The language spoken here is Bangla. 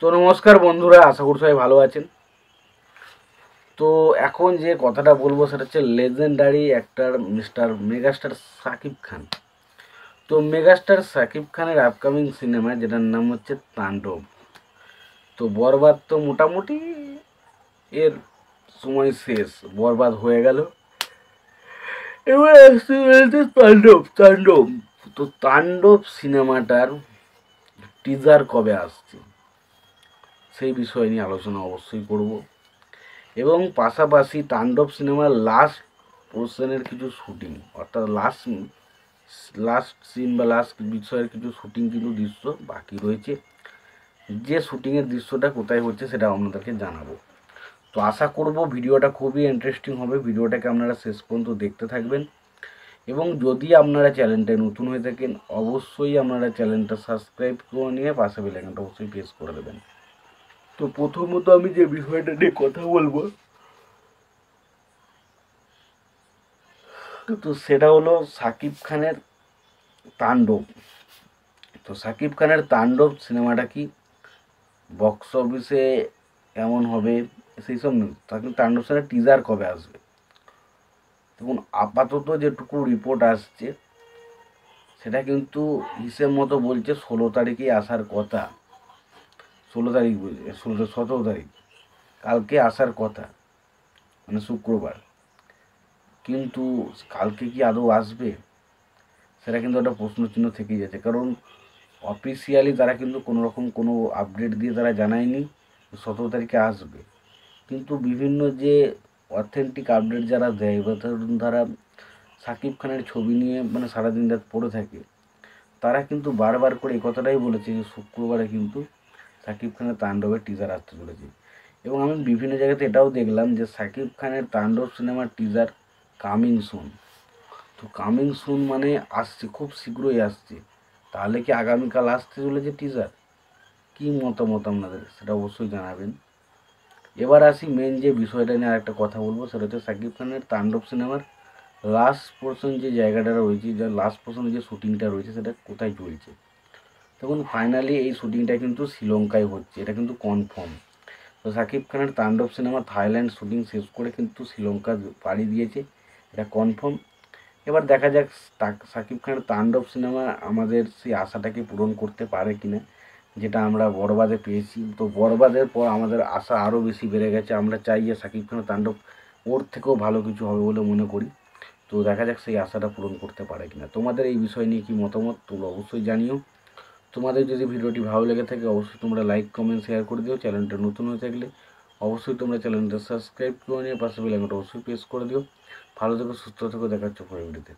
তো নমস্কার বন্ধুরা, আশা করি সবাই ভালো আছেন। তো এখন যে কথাটা বলবো সেটা হচ্ছে legendary actor mister megastar Shakib Khan. তো মেগাস্টার সাকিব খানের আপকামিং সিনেমা যেটার নাম হচ্ছে তাণ্ডব। তো বরবাদ তো মোটামুটি এর সময় শেষ, বরবাদ হয়ে গেল। এবার আসতে চলেছে তাণ্ডব। তো তাণ্ডব সিনেমাটার টিজার কবে আসছে সেই বিষয় নিয়ে আলোচনা অবশ্যই করব। এবং পাশাপাশি তাণ্ডব সিনেমার লাস্ট পোর্শনের কিছু শুটিং, অর্থাৎ লাস্ট সিন বা লাস্ট বিষয়ের কিছু শুটিং কিন্তু দৃশ্য বাকি রয়েছে। যে শুটিংয়ের দৃশ্যটা কোথায় হচ্ছে সেটা আপনাদেরকে জানাবো। তো আশা করব ভিডিওটা খুবই ইন্টারেস্টিং হবে। ভিডিওটাকে আপনারা শেষ পর্যন্ত দেখতে থাকবেন। এবং যদি আপনারা চ্যানেলটায় নতুন হয়ে থাকেন অবশ্যই আপনারা চ্যানেলটা সাবস্ক্রাইব করে নিয়ে পাশে বেল আইকনটা অবশ্যই প্রেস করে দেবেন। তো প্রথমত আমি যে বিষয়টা নিয়ে কথা বলবো তো সেটা হলো সাকিব খানের তাণ্ডব। তো সাকিব খানের তাণ্ডব সিনেমাটা কি বক্স অফিসে কেমন হবে সেই সব নিউজ, সাকিব তাণ্ডব সিনেমার টিজার কবে আসবে। দেখুন, আপাতত যেটুকু রিপোর্ট আসছে সেটা কিন্তু হিসেব মতো বলছে 16 তারিখেই আসার কথা। 16 তারিখ বলছে, 17 তারিখ কালকে আসার কথা, মানে শুক্রবার। কিন্তু কালকে কি আদৌ আসবে সেটা কিন্তু একটা প্রশ্নচিহ্ন থেকেই যাচ্ছে। কারণ অফিসিয়ালি তারা কিন্তু কোনো রকম কোনো আপডেট দিয়ে তারা জানায়নি 17 তারিখে আসবে। কিন্তু বিভিন্ন যে অথেন্টিক আপডেট যারা দেয় বা ধরুন তারা সাকিব খানের ছবি নিয়ে মানে সারাদিন রাত পড়ে থাকে, তারা কিন্তু বারবার করে এই কথাটাই বলেছে যে শুক্রবারে কিন্তু সাকিব খানের তাণ্ডবের টিজার আসতে চলেছে। এবং আমি বিভিন্ন জায়গাতে এটাও দেখলাম যে সাকিব খানের তাণ্ডব সিনেমার টিজার কামিং সুন। তো কামিং সুন মানে আসছে, খুব শীঘ্রই আসছে। তাহলে কি আগামীকাল আসতে চলেছে টিজার? কী মতামত আপনাদের সেটা অবশ্যই জানাবেন। এবার আসি মেন যে বিষয়টা নিয়ে আরেকটা কথা বলবো, সেটা হচ্ছে সাকিব খানের তাণ্ডব সিনেমার লাস্ট পোর্শন যে জায়গাটা রয়েছে, যার লাস্ট পোর্শনে যে শুটিংটা রয়েছে সেটা কোথায় চলছে। দেখুন, ফাইনালি এই শুটিংটা কিন্তু শ্রীলঙ্কায় হচ্ছে, এটা কিন্তু কনফার্ম। তো সাকিব খানের তাণ্ডব সিনেমা থাইল্যান্ড শুটিং শেষ করে কিন্তু শ্রীলঙ্কা পাড়ি দিয়েছে, এটা কনফার্ম। এবার দেখা যাক সাকিব খানের তাণ্ডব সিনেমা আমাদের সেই আশাটাকে পূরণ করতে পারে কিনা, যেটা আমরা বরবাদে পেয়েছি। তো বরবাদের পর আমাদের আশা আরও বেশি বেড়ে গেছে। আমরা চাই যে সাকিব খানের তাণ্ডব ওর থেকেও ভালো কিছু হবে বলে মনে করি। তো দেখা যাক সেই আশাটা পূরণ করতে পারে কিনা। তোমাদের এই বিষয় নিয়ে কি মতামত তোমরা অবশ্যই জানিও। তোমাদের যদি ভিডিওটি ভালো লেগে থাকে অবশ্যই তোমরা লাইক কমেন্ট শেয়ার করে দিও। চ্যানেলটা নতুন হয়ে থাকলে অবশ্যই তোমরা চ্যানেলটা সাবস্ক্রাইব করে নিয়ে পাশে বেল আইকনটা অবশ্যই প্রেস করে দিও। ভালো থেকো, সুস্থ থেকো, দেখা হচ্ছে পরের ভিডিওতে।